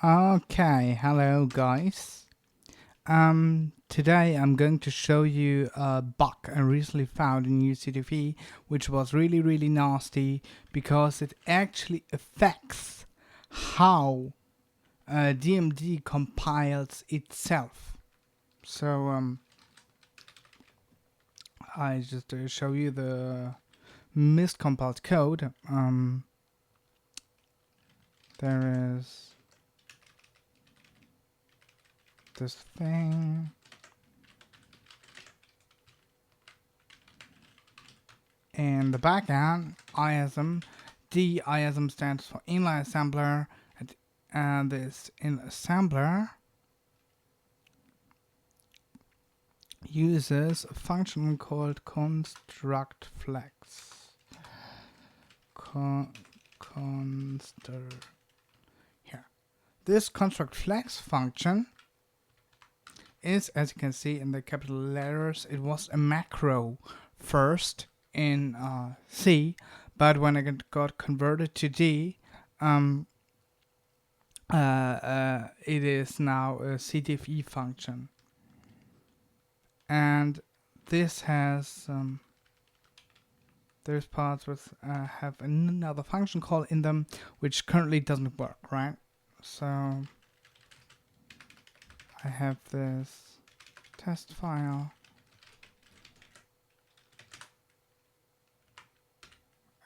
Okay, hello guys. Today I'm going to show you a bug I recently found in newCTFE, which was really nasty because it actually affects how DMD compiles itself. So I just show you the miscompiled code. There is this thing. In the backend, ISM, ISM stands for inline assembler, and this in assembler uses a function called construct flex. Here. This construct flex function is, as you can see in the capital letters, it was a macro first in C, but when it got converted to D, it is now a CTFE function. And this has there's parts with have another function call in them, which currently doesn't work, right? So I have this test file,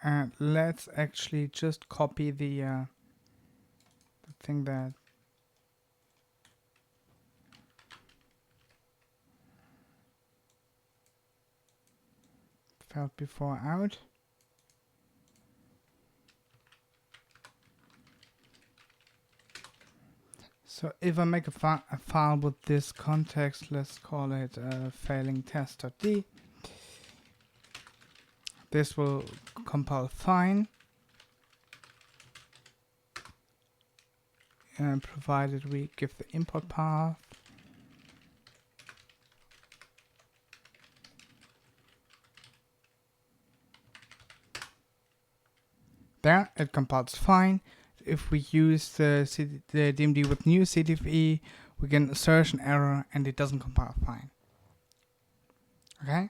and let's actually just copy the thing that felt before out. So if I make a file with this context, let's call it failing test.d. This will compile fine, provided we give the import path. There, it compiles fine. If we use the DMD with newCTFE, we get an assertion error and it doesn't compile fine. Okay?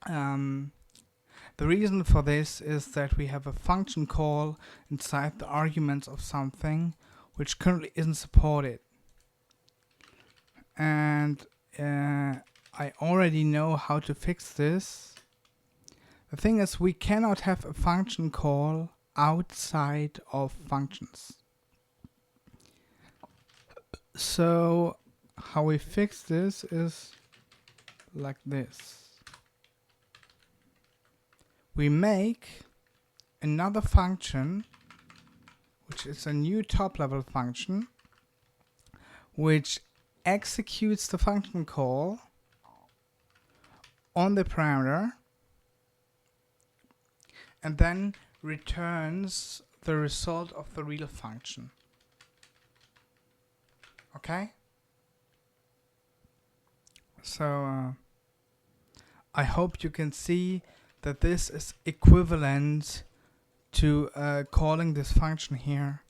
The reason for this is that we have a function call inside the arguments of something which currently isn't supported. And I already know how to fix this. The thing is, we cannot have a function call outside of functions. So how we fix this is like this. We make another function, which is a new top level function, which executes the function call on the parameter and then returns the result of the real function. Okay? So I hope you can see that this is equivalent to calling this function here.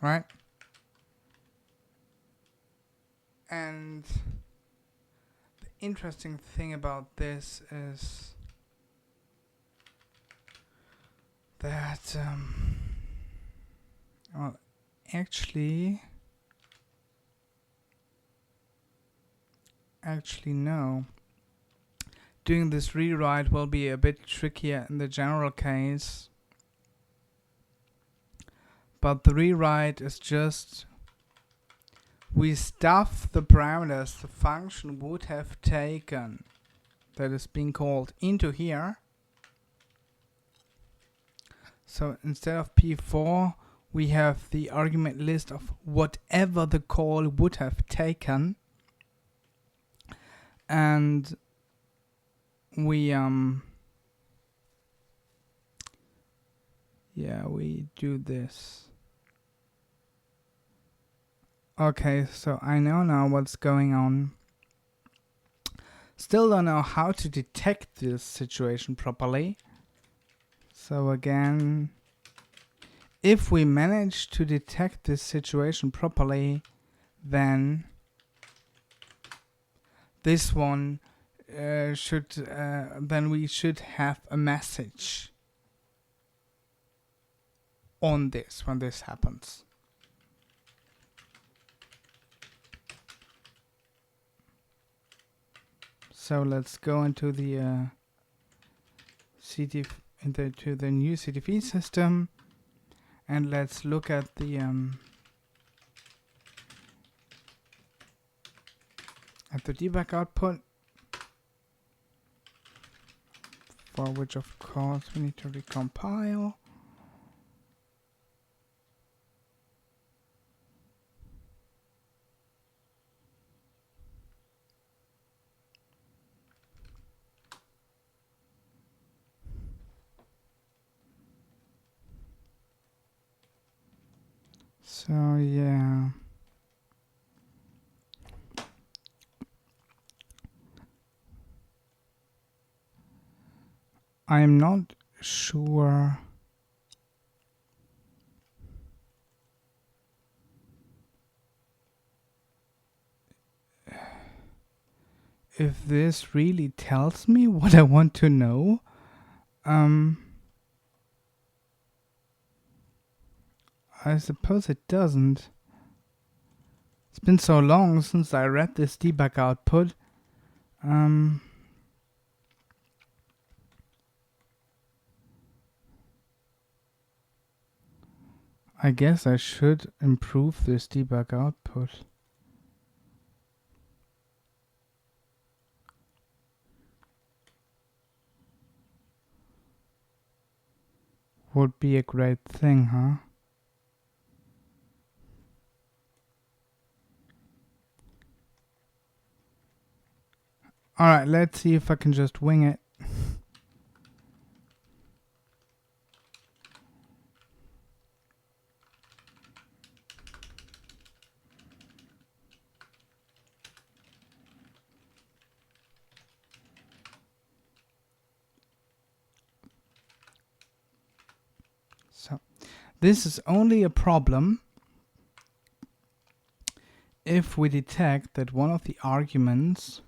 Right? And the interesting thing about this is that well, actually no. Doing this rewrite will be a bit trickier in the general case, but the rewrite is just we stuff the parameters the function would have taken that is being called into here. So instead of P4, we have the argument list of whatever the call would have taken, and we we do this. Okay, so I know now what's going on. Still don't know how to detect this situation properly. So again, if we manage to detect this situation properly, then this one then we should have a message on this when this happens. So let's go into the into the newCTFE system, and let's look at the debug output, for which of course we need to recompile. So yeah, I'm not sure if this really tells me what I want to know. I suppose it doesn't. It's been so long since I read this debug output. I guess I should improve this debug output. Would be a great thing, huh? Alright, let's see if I can just wing it. So, this is only a problem if we detect that one of the arguments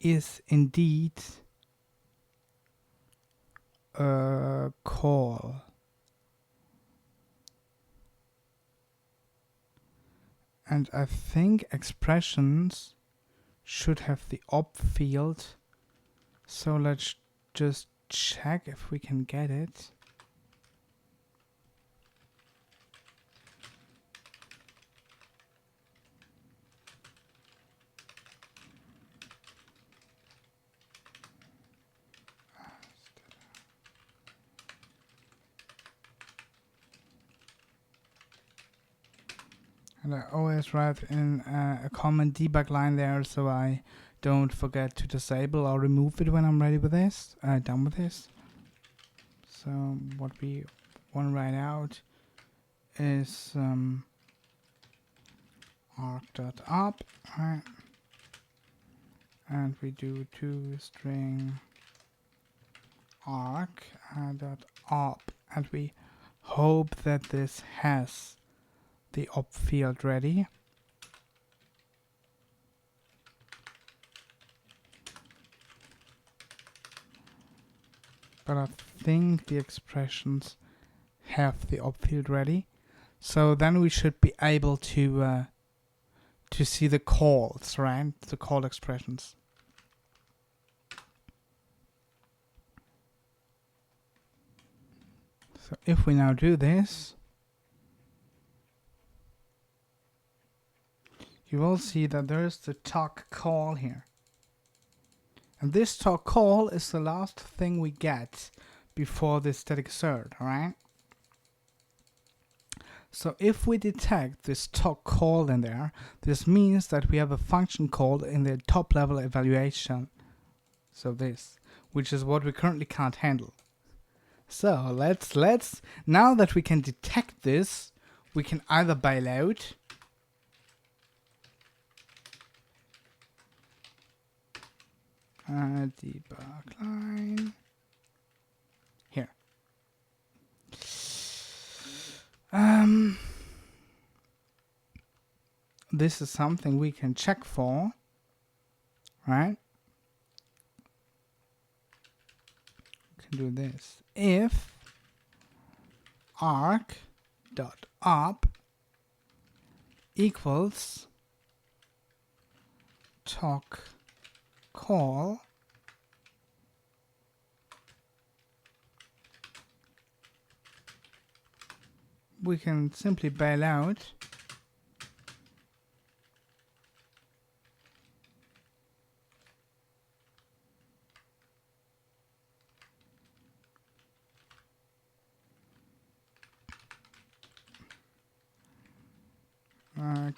is indeed a call. And I think expressions should have the op field. So let's just check if we can get it. And I always write in a common debug line there, so I don't forget to disable or remove it when I'm ready with this, done with this. So what we want to write out is arc.op, right? And we do toString arc.op, and we hope that this has the op field ready. But I think the expressions have the op field ready. So then we should be able to see the calls, right? The call expressions. So if we now do this, you will see that there is the talk call here. And this talk call is the last thing we get before this static assert, alright? So if we detect this talk call in there, this means that we have a function called in the top level evaluation. So this, which is what we currently can't handle. So let's now that we can detect this, we can either bail out debug line here. This is something we can check for, right? We can do this. If arc.up equals talk call we can simply bail out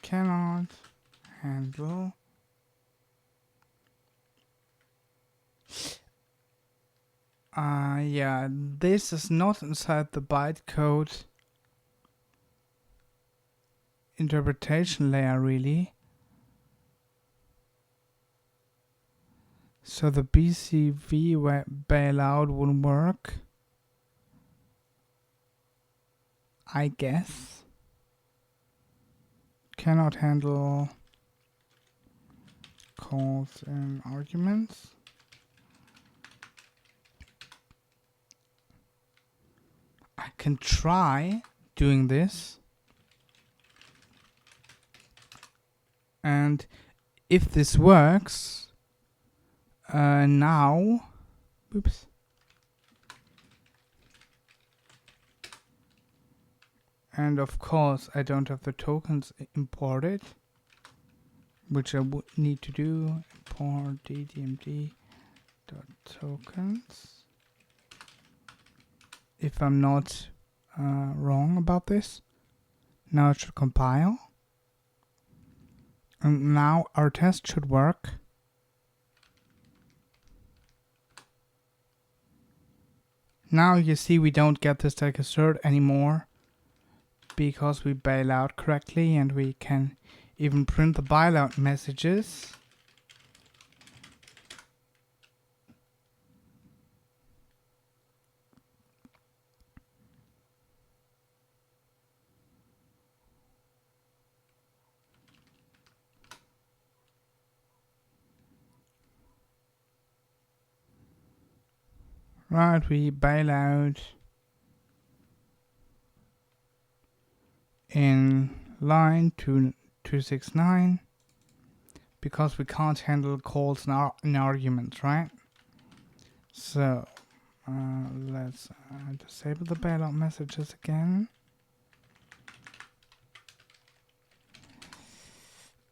cannot handle yeah, this is not inside the bytecode interpretation layer really. So the BCV bailout wouldn't work, I guess. Cannot handle calls and arguments. I can try doing this. And if this works, now, oops. And of course, I don't have the tokens imported, which I would need to do. Import ddmd.tokens. If I'm not wrong about this, now it should compile. And now our test should work. Now you see we don't get this static assert anymore because we bail out correctly, and we can even print the bailout messages. Right, we bail out in line 269 because we can't handle calls in arguments, right? So let's disable the bailout messages again.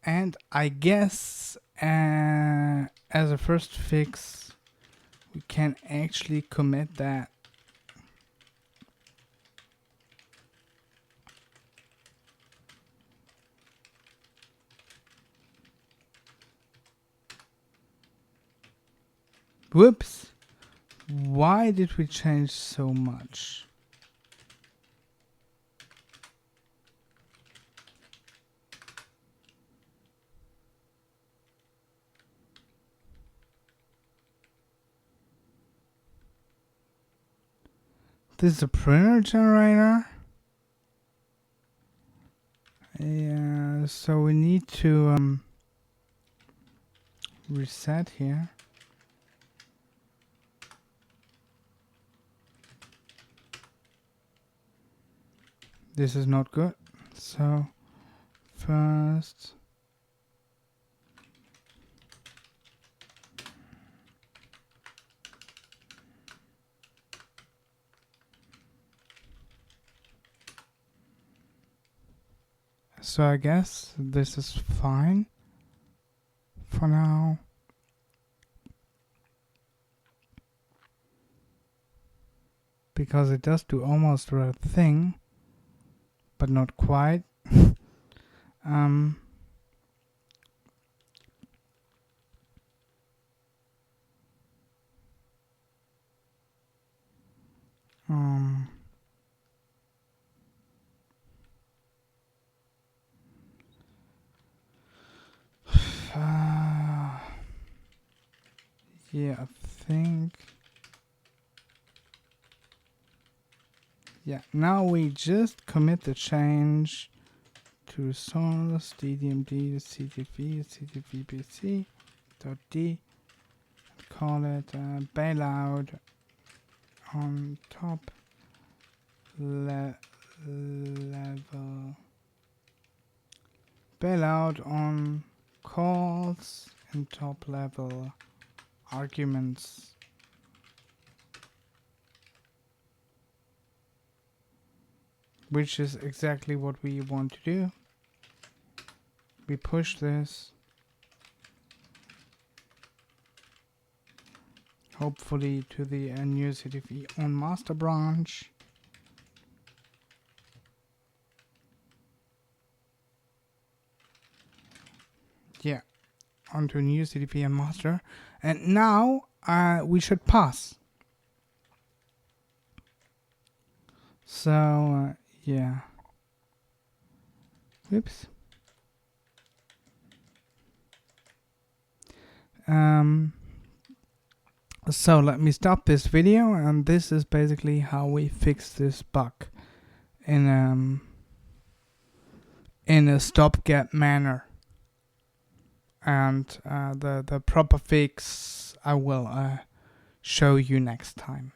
And I guess as a first fix, we can actually commit that. Whoops! Why did we change so much? This is a printer generator. Yeah, so we need to reset here. This is not good. So first so I guess this is fine for now. Because it does do almost the right thing, but not quite. Yeah, I think Yeah, now we just commit the change to source ddmd ctfe ctfepc.d, call it bailout on top level, bailout on calls and top level arguments. Which is exactly what we want to do. We push this. Hopefully to the newCTFE on master branch. Yeah, onto newCTFE and master. And now we should pass. So yeah. Whoops. So let me stop this video, and this is basically how we fix this bug in a stopgap manner. And the proper fix I will show you next time.